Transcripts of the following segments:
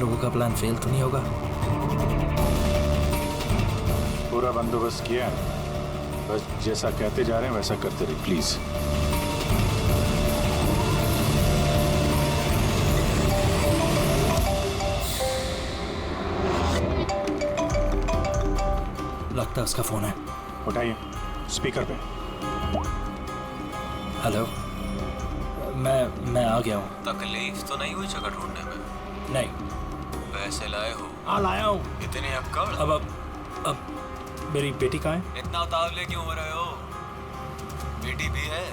लोगों का plan fail तो नहीं होगा? पूरा बंदोबस्त किया है, बस जैसा कहते जा रहे हैं वैसा करते रहिए प्लीज। लगता है उसका फोन है। उठाइए, स्पीकर पे। हेलो, मैं आ गया हूँ। तकलीफ तो नहीं हुई जगह ढूंढने में? नहीं। पैसे लाए हो? हाँ लाया हूँ। इतनी अक्कड़? अब मेरी बेटी कहाँ है? इतना उतावले क्यों हो रहे हो? बेटी भी है।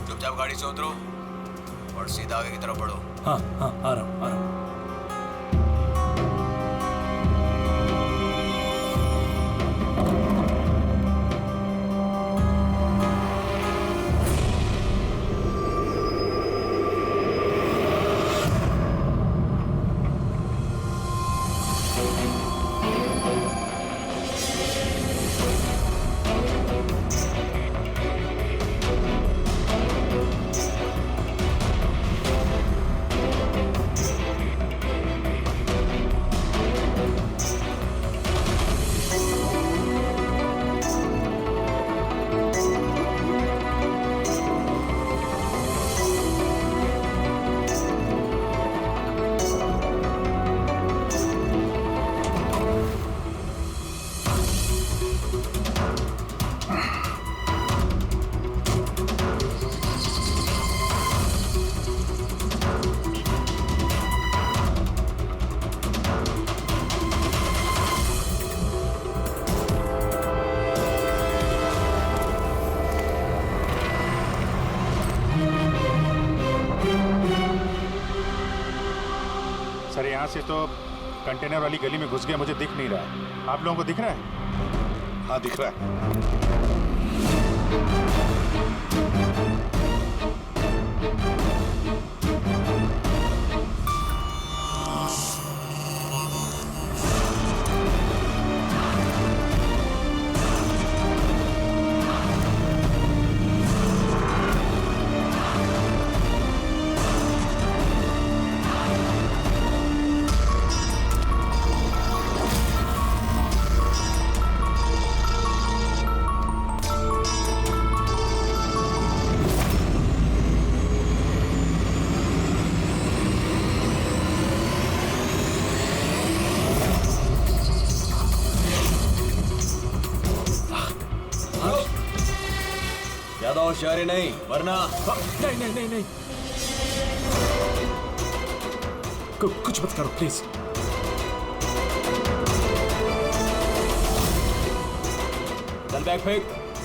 चुपचाप गाड़ी से उतरो और सीधा आगे की तरफ बढ़ो। हाँ आ रहा हूँ। सर यहाँ से तो कंटेनर वाली गली में घुस गया, मुझे दिख नहीं रहा है। आप लोगों को दिख रहा है? हाँ दिख रहा है। ज्यादा होशियारी नहीं वरना। नहीं। कुछ मत करो प्लीज। चल बैग फेंक।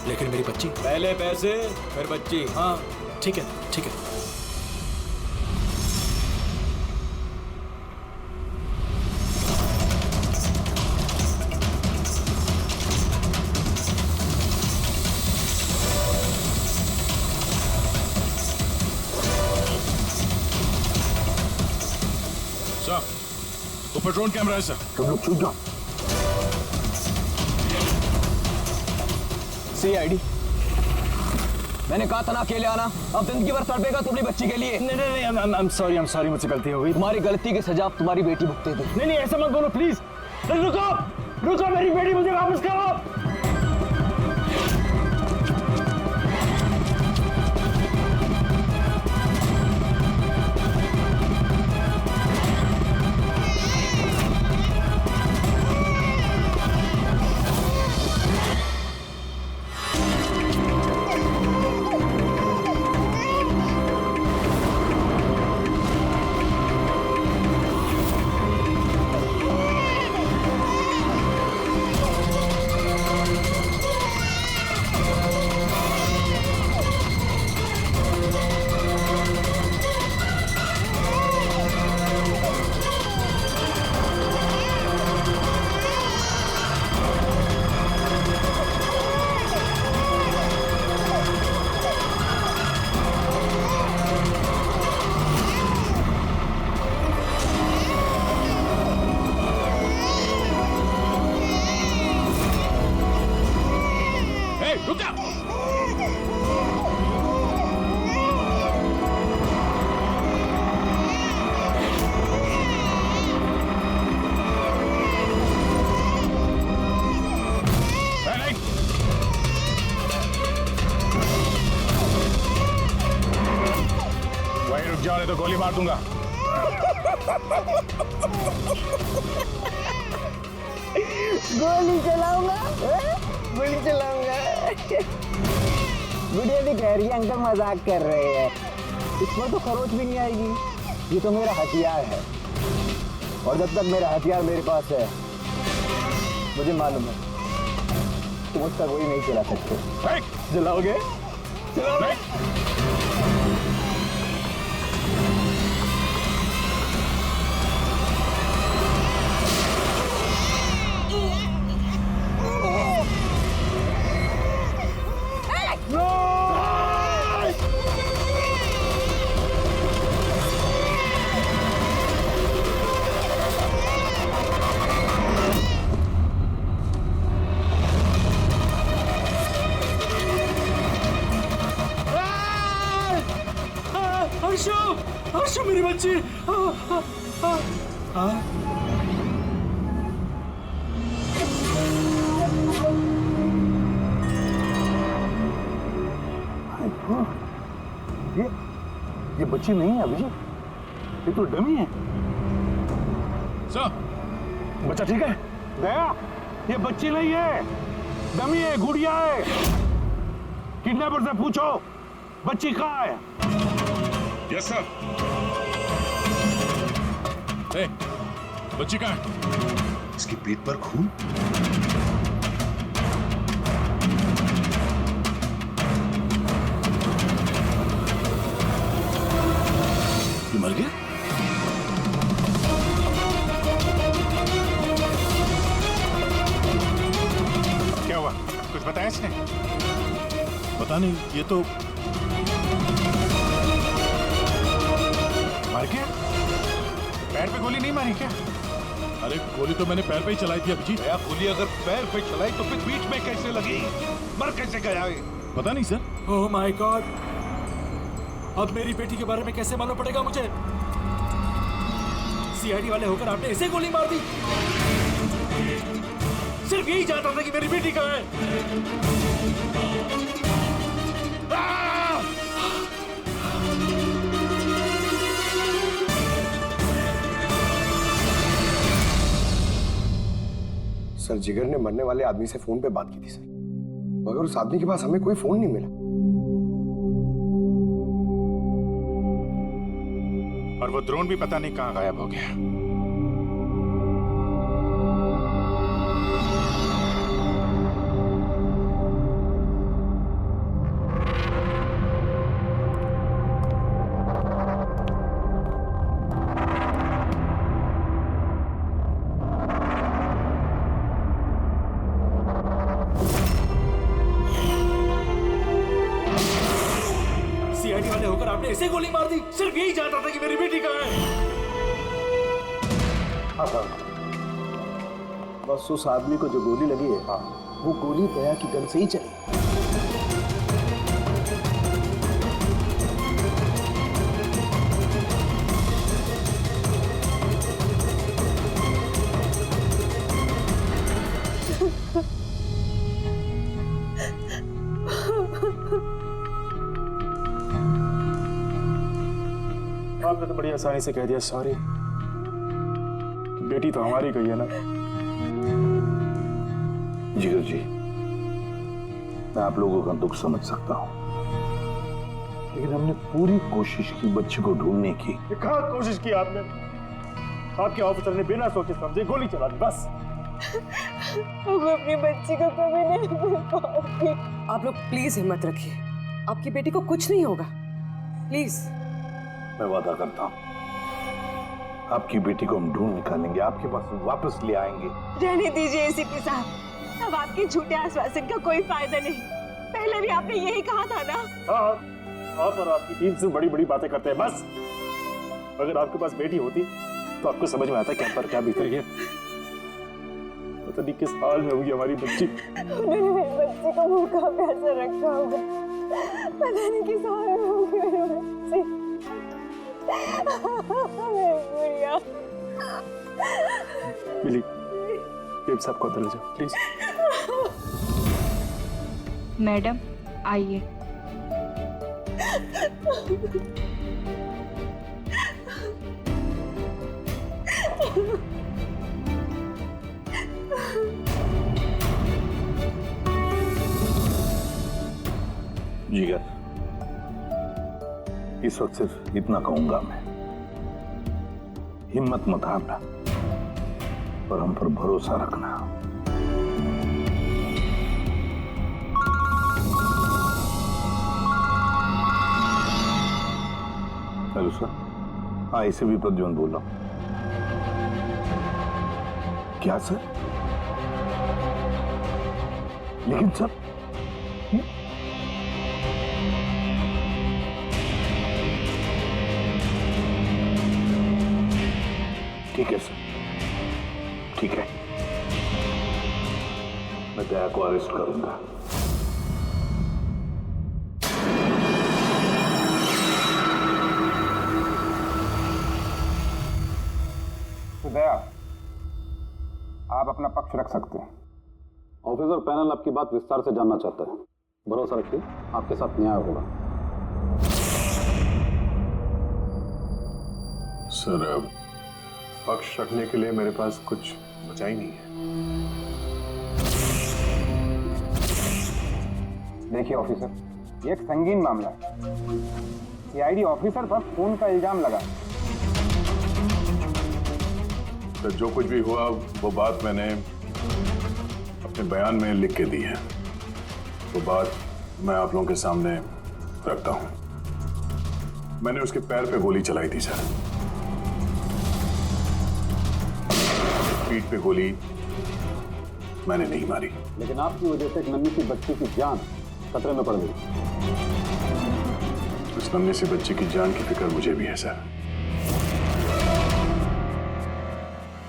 लेकिन मेरी बच्ची। पहले पैसे फिर बच्ची। हाँ ठीक है। ऊपर ड्रोन कैमरा है सर। तुम लोग छूट जाओ। CID, मैंने कहा था ना अकेले आना। अब जिंदगी भर तड़पेगा तुम अपनी बच्ची के लिए। नहीं I'm sorry मुझसे गलती हो गई। तुम्हारी गलती की सजा अब तुम्हारी बेटी भुगतेगी। नहीं ऐसा मत बोलो प्लीज। रुको मेरी बेटी मुझे वापस करो। जाओ नहीं तो गोली मार दूंगा। गोली चलाऊंगा, गोली चलाऊंगा। गुड़िया भी कह रही है अंकल मजाक कर रहे हैं, इसमें तो खरोच भी नहीं आएगी। ये तो मेरा हथियार है, और जब तक मेरा हथियार मेरे पास है, मुझे मालूम है तुम उसका गोली नहीं चला सकते। चलाओगे? चलाओगे? हर्षु मेरी बच्ची। ये बच्ची नहीं है अभिजीत, ये तो डमी है। सर, बच्चा ठीक है? दया, ये बच्ची नहीं है, डमी है, गुड़िया है। किडनैपर से पूछो बच्ची कहाँ है। Yes sir. ए, बच्ची कहाँ है? इसके पेट पर खून। ये मर गया? क्या हुआ? कुछ बताया इसने? पता नहीं, ये तो मार क्या? पैर पे गोली नहीं मारी क्या? अरे गोली तो मैंने पैर पे ही चलाई थी अभिजीत। दया, गोली अगर पैर पे चलाई तो फिर बीच में कैसे लगी? मर कैसे गया ये? पता नहीं सर। ओह माय गॉड, अब मेरी बेटी के बारे में कैसे मालूम पड़ेगा मुझे? सीआईडी वाले होकर आपने ऐसे गोली मार दी? सिर्फ यही चाहता था कि मेरी बेटी कहाँ है। सर, जिगर ने मरने वाले आदमी से फोन पे बात की थी सर, मगर उस आदमी के पास हमें कोई फोन नहीं मिला। और वो ड्रोन भी पता नहीं कहाँ गायब हो गया। सीआईडी वाले होकर आपने ऐसे गोली मार दी? सिर्फ यही चाहता था कि मेरी बेटी कहाँ है। हाँ सर, बस उस आदमी को जो गोली लगी है, हाँ, वो गोली दया की गन से ही चली। आपने तो बड़ी आसानी से कह दिया सॉरी। बेटी तो हमारी गई है ना। जिगर जी, मैं आप लोगों का दुख समझ सकता हूं, लेकिन हमने पूरी कोशिश की बच्चे को ढूंढने की। कहाँ कोशिश की आपने? आपके ऑफिसर ने बिना सोचे समझे गोली चला दी, बस। अब अपनी बच्ची को कभी नहीं मिल पाऊंगी। आप लोग प्लीज हिम्मत रखिए, आपकी बेटी को कुछ नहीं होगा, प्लीज। मैं वादा करता हूं, आपकी बेटी को हम ढूंढ निकालेंगे, आपके पास वापस ले आएंगे। रहने दीजिए एसीपी साहब, अब आपके झूठे आश्वासन का कोई फायदा नहीं। पहले भी आपने यही कहा था ना। हाँ, आप और आपकी टीम से बड़ी बड़ी बातें करते हैं, बस। अगर आपके पास बेटी होती तो आपको समझ में आता क्या पर क्या बीत रही है। पता नहीं किस हाल में होगी हमारी बच्ची। मेरी बच्ची को भूखा प्यासा रखा होगा, पता नहीं किस हाल में होगी मेरी बच्ची। गुड़िया। मिली, बेब साहब को अंदर ले जाओ प्लीज। मैडम आइए। जिगर, इस वक्त सिर्फ इतना कहूंगा मैं, हिम्मत मत हारना और हम पर भरोसा रखना। Hello sir. हाँ, इसे भी प्रद्युम्न बोल रहा हूं। क्या सर? लेकिन सर, ठीक है सर, ठीक है, मैं दया को अरेस्ट करूंगा। तो दया, आप अपना पक्ष रख सकते हैं। ऑफिसर पैनल आपकी बात विस्तार से जानना चाहता है। भरोसा रखिए, आपके साथ न्याय होगा। सर, पक्ष रखने के लिए मेरे पास कुछ बचा ही नहीं है। देखिए ऑफिसर, ये एक संगीन मामला है। सीआईडी ऑफिसर पर खून का इल्जाम लगा। तो जो कुछ भी हुआ वो बात मैंने अपने बयान में लिख के दी है। वो बात मैं आप लोगों के सामने रखता हूं। मैंने उसके पैर पे गोली चलाई थी सर। पीठ पे गोली मैंने नहीं मारी। लेकिन आपकी वजह से एक नन्ही सी बच्ची की जान खतरे में पड़ गई। उस नन्ही सी बच्ची की जान की फिक्र मुझे भी है सर।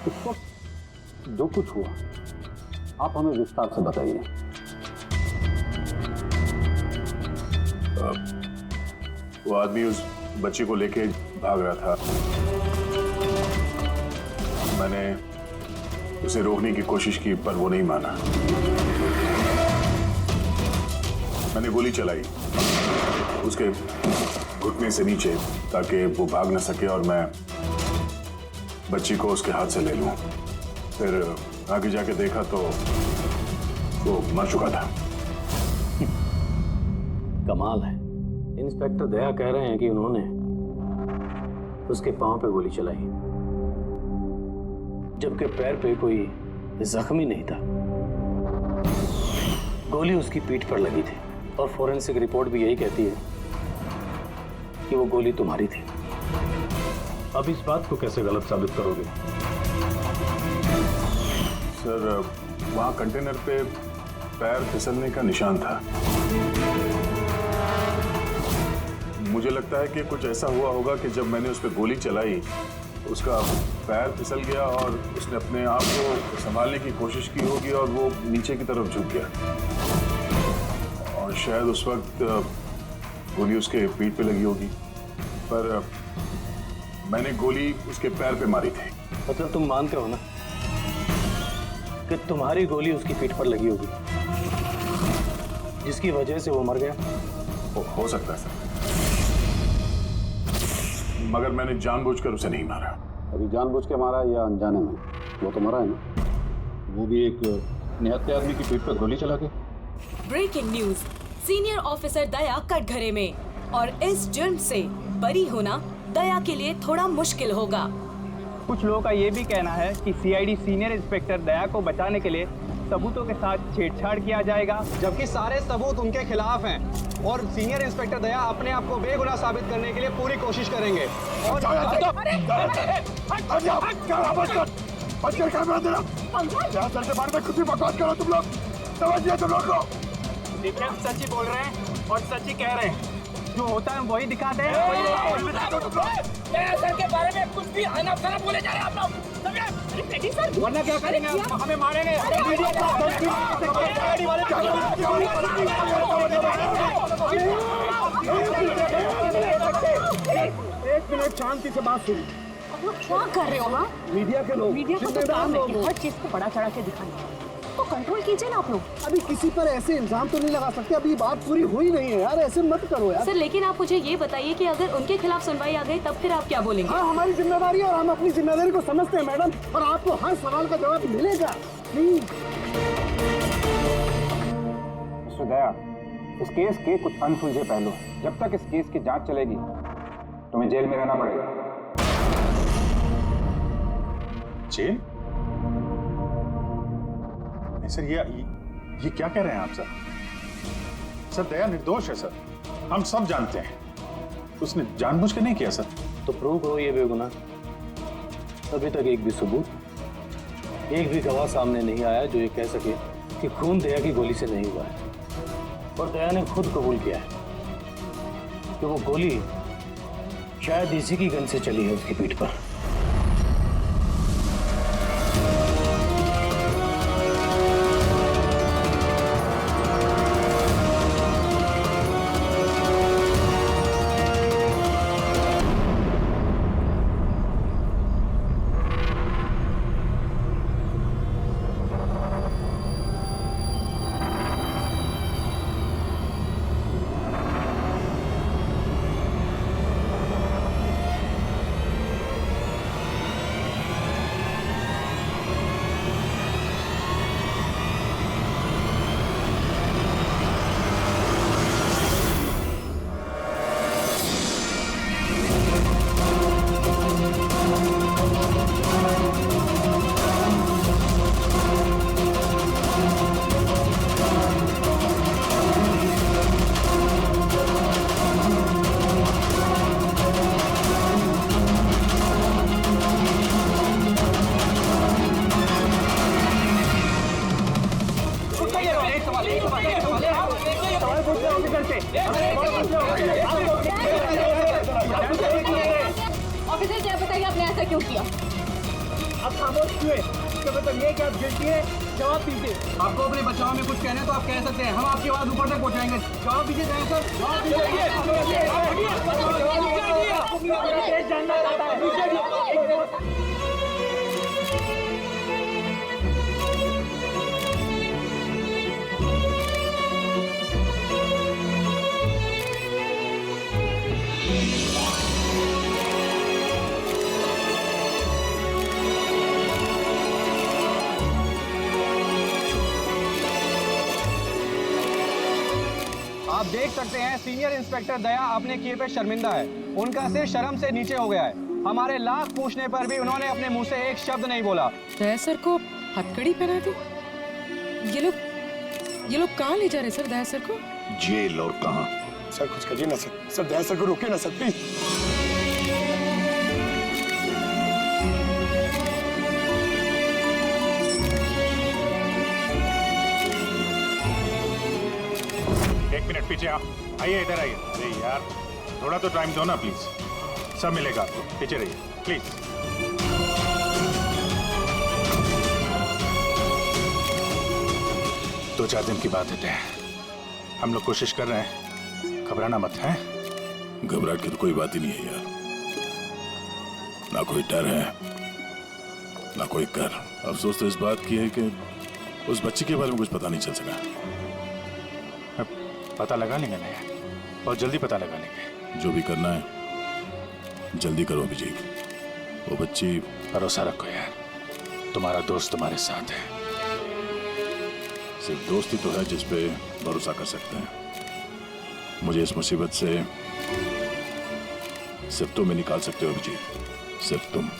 इस वक्त जो कुछ हुआ आप हमें विस्तार से बताइए। वो आदमी उस बच्ची को लेके भाग रहा था। मैंने उसे रोकने की कोशिश की पर वो नहीं माना। मैंने गोली चलाई उसके घुटने से नीचे ताकि वो भाग न सके और मैं बच्ची को उसके हाथ से ले लूं। फिर आगे जाके देखा तो वो मर चुका था। कमाल है, इंस्पेक्टर दया कह रहे हैं कि उन्होंने उसके पांव पे गोली चलाई जबकि पैर पे कोई जख्मी नहीं था। गोली उसकी पीठ पर लगी थी और फोरेंसिक रिपोर्ट भी यही कहती है कि वो गोली तुम्हारी थी। अब इस बात को कैसे गलत साबित करोगे? सर, वहां कंटेनर पे पैर फिसलने का निशान था। मुझे लगता है कि कुछ ऐसा हुआ होगा कि जब मैंने उस पर गोली चलाई उसका पैर फिसल गया और उसने अपने आप को संभालने की कोशिश की होगी और वो नीचे की तरफ झुक गया और शायद उस वक्त गोली उसके पीठ पे लगी होगी। पर मैंने गोली उसके पैर पे मारी थी। मतलब तुम मानते हो ना कि तुम्हारी गोली उसकी पीठ पर लगी होगी जिसकी वजह से वो मर गया? हो सकता है सर, मगर मैंने जानबूझकर उसे नहीं मारा। अभी जानबूझ के मारा या अनजाने में? वो तो मरा है ना, वो भी एक निहत्थे आदमी की पीठ पर गोली चला के। ब्रेकिंग न्यूज, सीनियर ऑफिसर दया कटघरे में और इस जुर्म से बरी होना दया के लिए थोड़ा मुश्किल होगा। कुछ लोगों का ये भी कहना है कि सीआईडी सीनियर इंस्पेक्टर दया को बचाने के लिए सबूतों के साथ छेड़छाड़ किया जाएगा, जबकि सारे सबूत उनके खिलाफ हैं और सीनियर इंस्पेक्टर दया अपने आप को बेगुनाह साबित करने के लिए पूरी कोशिश करेंगे। और देखिए, हम सच ही बोल रहे हैं और सच ही कह रहे हैं। जो होता है वही दिखाते हैं। सर के बारे में कुछ भी अनाप-शनाप बोले जा रहे हैं आप लोग। सर, वरना क्या करेंगे? हमें मारेंगे। एक मिनट शांति से बात सुनिए। आप लोग क्या कर रहे हो? हाँ, मीडिया के लोग, मीडिया को तो काम है कि हर चीज को बड़ा चढ़ा के दिखाना। तो कंट्रोल कीजिए ना आप लोग। अभी किसी पर ऐसे इल्जाम तो नहीं लगा सकते, अभी बात पूरी हुई नहीं है यार, ऐसे मत करो यार। सर लेकिन आप मुझे ये बताइए कि अगर उनके खिलाफ सुनवाई आ गई तब फिर आप क्या बोलेंगे? हाँ, हमारी जिम्मेदारी है और हम अपनी जिम्मेदारी को समझते हैं मैडम, और आपको हर सवाल का जवाब मिलेगा। प्लीज मिस्टर दया, इस केस के कुछ अनसुलझे पहलू हैं। जब तक इस केस की जांच चलेगी तुम्हें जेल में रहना पड़ेगा। जेल? नहीं सर, ये क्या कह रहे हैं आप सर? सर दया निर्दोष है सर, हम सब जानते हैं। उसने जानबूझ के नहीं किया सर। तो प्रूव करो ये बेगुनाह। अभी तक एक भी सबूत, एक भी गवाह सामने नहीं आया जो ये कह सके कि खून दया की गोली से नहीं हुआ है। और दया ने खुद कबूल किया है कि वो गोली शायद इसी की गन से चली है उसकी पीठ पर। ऑफिसर जय बताइए आपने ऐसा क्यों किया? आप खामोश क्यों हैं? इसका मतलब ये कि आप गिल्टी है, जवाब दीजिए। आपको अपने बचाव में कुछ कहना है तो आप कह सकते हैं, हम आपकी आवाज ऊपर तक पहुंचाएंगे। जवाब दीजिए सर, जवाब दीजिए। आप देख सकते हैं सीनियर इंस्पेक्टर दया अपने किए पे शर्मिंदा है। उनका सिर शर्म से नीचे हो गया है। हमारे लाख पूछने पर भी उन्होंने अपने मुंह से एक शब्द नहीं बोला। दया सर को हथकड़ी पहना दी। ये लोग कहाँ ले जा रहे सर दया सर को? जेल और कहाँ? सर कुछ करिए ना सर, दया सर को रोकिए ना सर प्लीज। एक मिनट पीछे आप आइए, इधर आइए। अरे यार थोड़ा तो टाइम दो ना प्लीज, सब मिलेगा आपको। पीछे रहिए प्लीज। दो चार दिन की बात है, हम लोग कोशिश कर रहे हैं, घबराना मत है। घबराहट की तो कोई बात ही नहीं है यार, ना कोई डर है ना कोई कर। अफसोस तो इस बात की है कि उस बच्ची के बारे में कुछ पता नहीं चल सका। पता लगा लेंगे ना यार, बहुत जल्दी पता लगा लेंगे। जो भी करना है जल्दी करो अभिजीत। वो बच्ची, भरोसा रखो यार, तुम्हारा दोस्त तुम्हारे साथ है। सिर्फ दोस्ती तो है जिस पे भरोसा कर सकते हैं। मुझे इस मुसीबत से सिर्फ तुम ही निकाल सकते हो अभिजीत, सिर्फ तुम।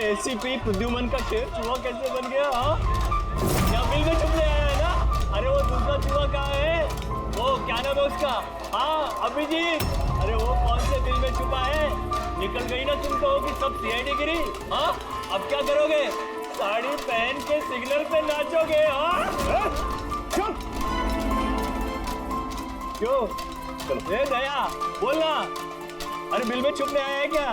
एसीपी प्रद्युमन का शेर चूहा कैसे बन गया? हाँ, क्या बिल में छुपने आया है ना? अरे वो दूसरा चूहा कहाँ है? वो क्या नाम है उसका? हाँ, अभिजीत। अरे वो कौन से बिल में छुपा है? निकल गई ना तुम कहो कि सब सीआईडी गिरी? हाँ, अब क्या करोगे? साड़ी पहन के सिग्नल पे नाचोगे? हाँ, चुप। क्यों? चलो, ए दया, बोलना। अरे बिल में छुपने आया है क्या?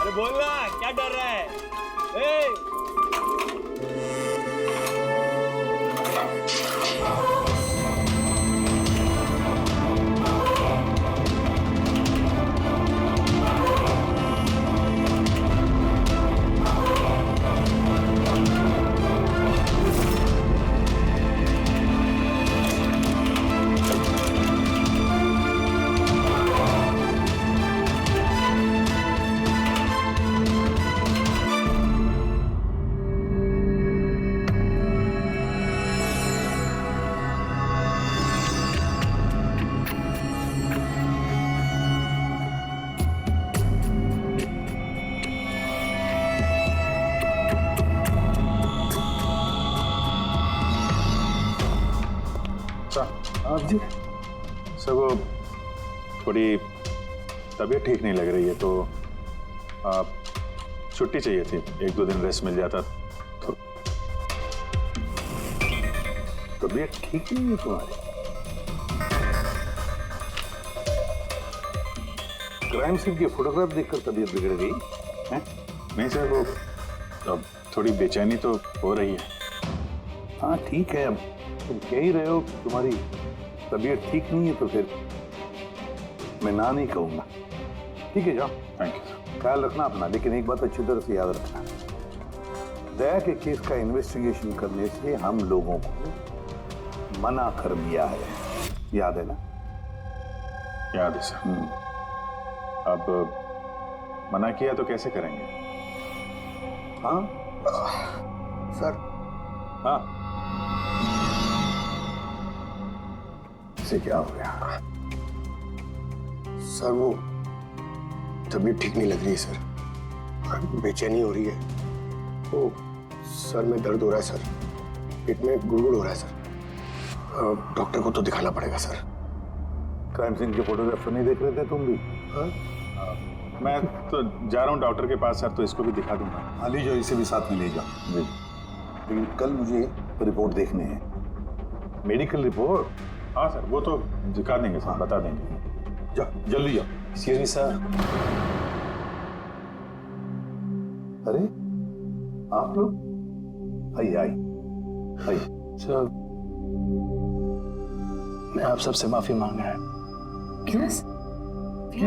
अरे बोलना, क्या डर रहा है? ए! आप जी सर, वो थोड़ी तबीयत ठीक नहीं लग रही है तो छुट्टी चाहिए थी, 1-2 दिन रेस्ट मिल जाता तो। तबीयत ठीक नहीं है तुम्हारी? क्राइम सीन की फोटोग्राफ देखकर तबीयत बिगड़ गई है? नहीं सर, वो अब थोड़ी बेचैनी तो हो रही है। हाँ ठीक है, अब तुम कह ही रहे हो तुम्हारी तबीयत ठीक नहीं है तो फिर मैं ना नहीं कहूंगा। ठीक है, जाओ। Thank you sir. ख्याल रखना अपना, लेकिन एक बात अच्छी तरह से याद रखना, दया के केस का इन्वेस्टिगेशन करने से हम लोगों को मना कर दिया है, याद है ना? याद है सर। अब मना किया तो कैसे करेंगे? हाँ सर। हाँ, इसे क्या हो गया? सर वो तबीयत ठीक नहीं लग रही है सर, बेचैनी हो रही है। वो सर में दर्द हो रहा है सर, पेट में गुड़गुड़ हो रहा है सर। डॉक्टर को तो दिखाना पड़ेगा सर। क्राइम सीन के फोटोग्राफर नहीं देख रहे थे तुम भी? मैं तो जा रहा हूँ डॉक्टर के पास सर, तो इसको भी दिखा दूंगा। हाँ ले जाओ, इसे भी साथ में ले जाओ। जी, लेकिन कल मुझे रिपोर्ट देखनी है, मेडिकल रिपोर्ट। हाँ सर, वो तो दिखा देंगे सर, बता देंगे। जाओ जल्दी जाओ। Excuse me sir. अरे आप लोग आइए आइए आइए। सर मैं आप सबसे माफी मांग रहा है। क्यों?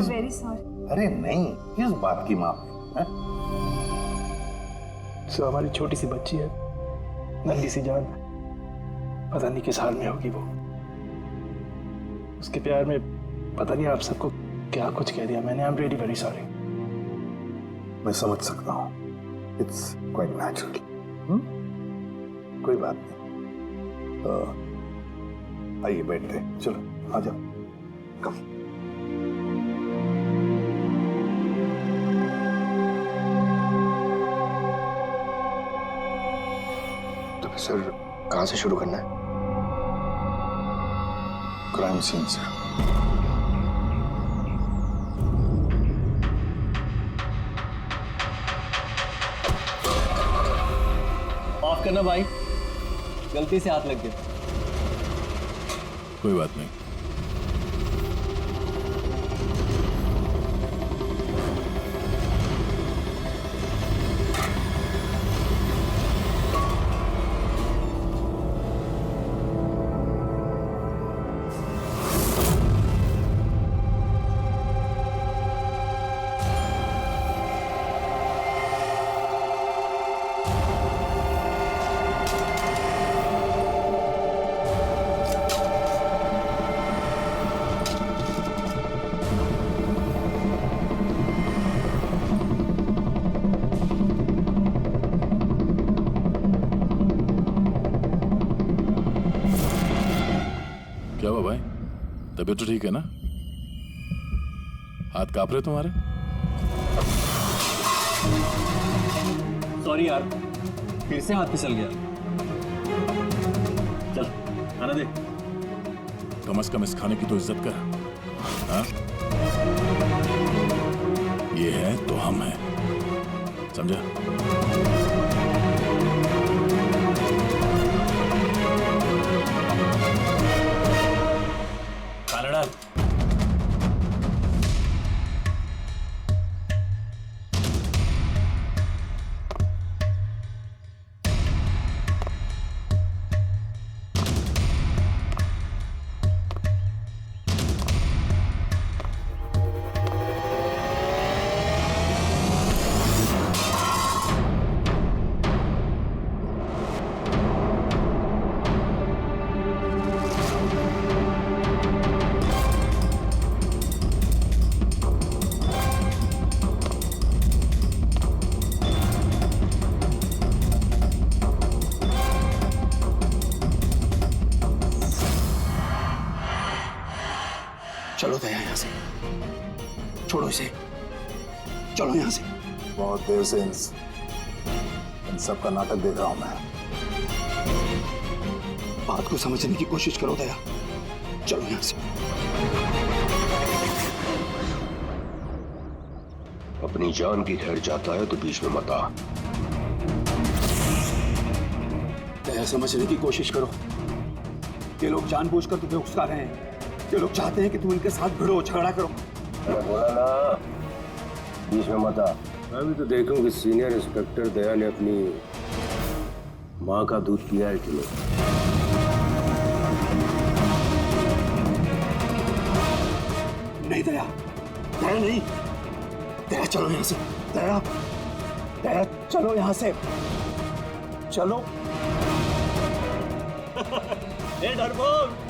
Very sorry. अरे नहीं, किस बात की माफी? सर हमारी छोटी सी बच्ची है, नन्ही सी जान, पता नहीं किस हाल में होगी वो। उसके प्यार में पता नहीं आप सबको क्या कुछ कह दिया मैंने। I am really very sorry. मैं समझ सकता हूँ, इट्स क्वाइट नेचुरल। कोई बात नहीं। आइए बैठते हैं, चलो आ जाओ। कम। तो सर कहाँ से शुरू करना है? क्राइम सीन से। माफ करना भाई, गलती से हाथ लग गया। कोई बात नहीं। क्या हुआ भाई, तबीयत तो ठीक है ना? हाथ कांप रहे तुम्हारे? सॉरी यार, फिर से हाथ फिसल गया। चल आना दे। कम से कम इस खाने की तो इज्जत कर। हाँ? ये है तो हम हैं, समझा? खाना डाल। चलो दया यहाँ से, छोड़ो इसे, चलो यहाँ से। बहुत देर से इन सब का नाटक देख रहा हूं मैं। बात को समझने की कोशिश करो दया, चलो यहाँ से। अपनी जान की खैर चाहता है तो बीच में मत आ। दया समझने की कोशिश करो। ये लोग जानबूझकर तुम्हें उकसा रहे हैं। ये लोग चाहते हैं कि तुम इनके साथ भिड़ो, झगड़ा करो। मैं बोला ना, बीच में मत आ। मैं भी तो देखूं कि सीनियर इंस्पेक्टर दया ने अपनी माँ का दूध पिया है कि नहीं। नहीं दया, दया नहीं। दया चलो यहाँ से। दया, दया चलो यहाँ से, चलो। ए डरपोक,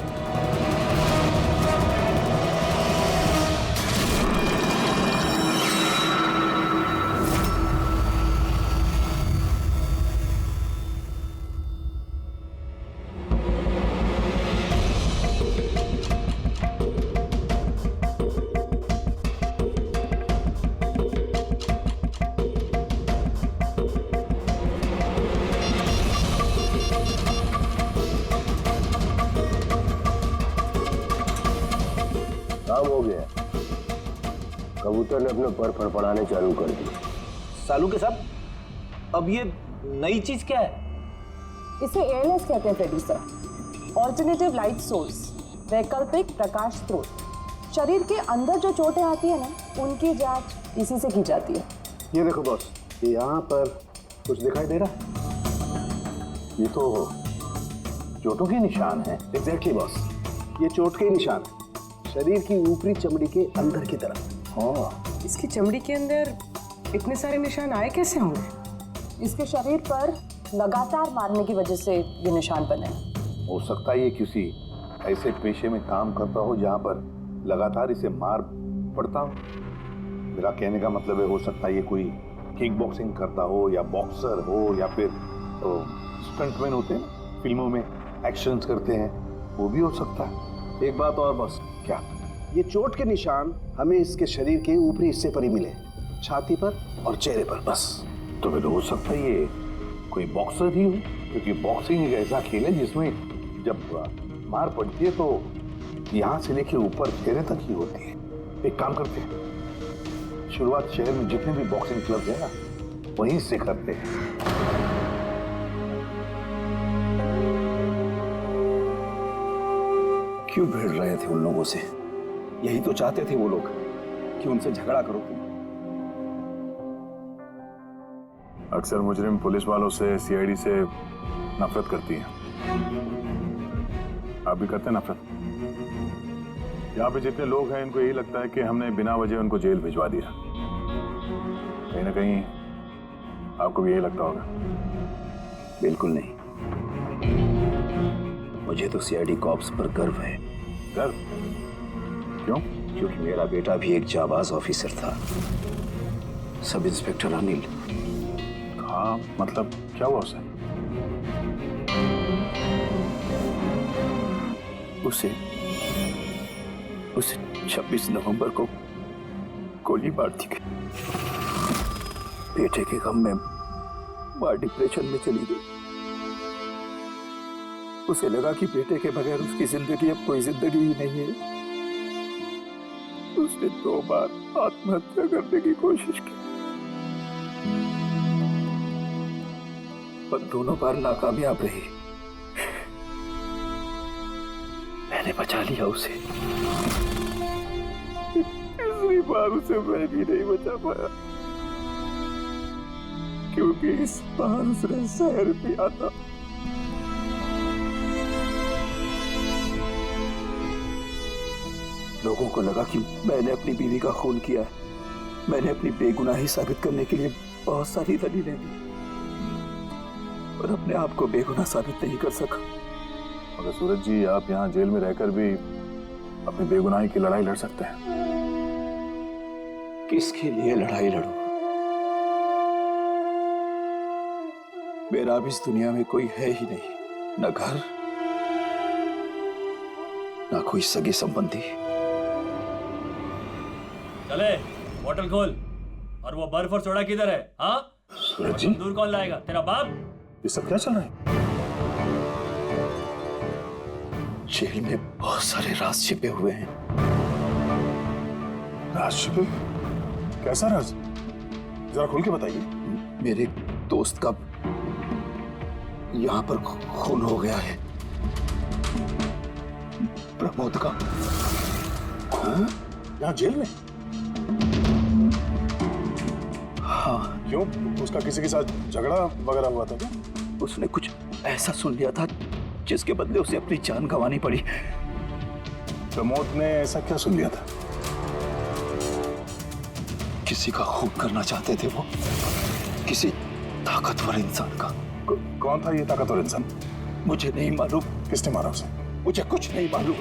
काम हो गया। कबूतर ने अपने पर फड़फड़ाने चालू कर दी। सालू के साहब, अब ये नई चीज क्या है? इसे एएलएस कहते हैं Freddie sir, alternative light source, वैकल्पिक प्रकाश स्रोत। शरीर के अंदर जो चोटें आती है ना, उनकी जांच इसी से की जाती है। ये देखो बॉस, ये यहाँ पर कुछ दिखाई दे रहा? ये तो चोटों के निशान है। एग्जैक्टली बॉस, ये चोट के निशान है, शरीर की ऊपरी चमड़ी के अंदर की तरफ। हाँ, इसकी चमड़ी के अंदर इतने सारे निशान आए कैसे होंगे? इसके शरीर पर लगातार मारने की वजह से ये निशान बने। हो सकता है ये किसी ऐसे पेशे में काम करता हो जहां पर लगातार इसे मार पड़ता हो। मेरा कहने का मतलब है, हो सकता है ये कोई किक बॉक्सिंग करता हो, या बॉक्सर हो, या फिर स्टंटमैन होते हैं फिल्मों में एक्शंस करते हैं, वो भी हो सकता है। एक बात और बॉस। क्या? ये चोट के निशान हमें इसके शरीर के ऊपरी हिस्से पर ही मिले, छाती पर और चेहरे पर बस। तो फिर हो सकता है ये कोई बॉक्सर ही हो, क्योंकि बॉक्सिंग एक ऐसा खेल है जिसमें जब मार पड़ती है तो यहाँ से लेके ऊपर चेहरे तक ही होती है। एक काम करते हैं, शुरुआत शहर में जितने भी बॉक्सिंग क्लब है ना, वहीं से करते हैं। क्यों भिड़ रहे थे उन लोगों से? यही तो चाहते थे वो लोग कि उनसे झगड़ा करो तुम। अक्सर मुजरिम पुलिस वालों से, सीआईडी से नफरत करती है। आप भी करते हैं नफरत? यहाँ पे जितने लोग हैं, इनको यही लगता है कि हमने बिना वजह उनको जेल भिजवा दिया। कहीं ना कहीं आपको भी यही लगता होगा। बिल्कुल नहीं, मुझे तो सीआईडी कॉप्स पर गर्व है। गर्व? क्यों? क्योंकि मेरा बेटा भी एक जाबाज ऑफिसर था, सब इंस्पेक्टर अनिल। हाँ, मतलब क्या हुआ उसे? उसे 26 नवंबर को गोली मार दी गई। बेटे के गम में मां डिप्रेशन में चली गई। उसे लगा कि बेटे के बगैर उसकी जिंदगी अब कोई जिंदगी ही नहीं है। उसने 2 बार आत्महत्या करने की कोशिश की, पर दोनों बार नाकामयाब रही। मैंने बचा लिया उसे। तीसरी बार उसे मैं भी नहीं बचा पाया, क्योंकि इस बार उसने शहर पिया था। लोगों को लगा कि मैंने अपनी बीवी का खून किया है। मैंने अपनी बेगुनाही साबित करने के लिए बहुत सारी दलीलें दी, पर अपने आप को बेगुनाह साबित नहीं कर सका। मगर सूरज जी, आप यहाँ जेल में रहकर भी अपनी बेगुनाही की लड़ाई लड़ सकते हैं। किसके लिए लड़ाई लड़ूं? मेरा अब इस दुनिया में कोई है ही नहीं, न घर, न कोई सगे संबंधी। चले बोतल खोल। और वो बर्फ और सोडा किधर है? हाँ सूरज जी, दूर कौन लाएगा? तेरा बाप? ये सब क्या चल रहा है? जेल में बहुत सारे राज छिपे हुए हैं। राज छिपे? कैसा राज? जरा खोल के बताइए। मेरे दोस्त का यहाँ पर खून हो गया है। प्रमोद का। खून? यहाँ जेल में? हाँ। क्यों? उसका किसी के साथ झगड़ा वगैरह हुआ था क्या? उसने कुछ ऐसा सुन लिया था जिसके बदले उसे अपनी जान गंवानी पड़ी। प्रमोद ने ऐसा क्या सुन लिया था? किसी का खून करना चाहते थे वो, किसी ताकतवर इंसान का। कौन था ये ताकतवर इंसान? मुझे नहीं मालूम। किसने मारा उसे? मुझे कुछ नहीं मालूम।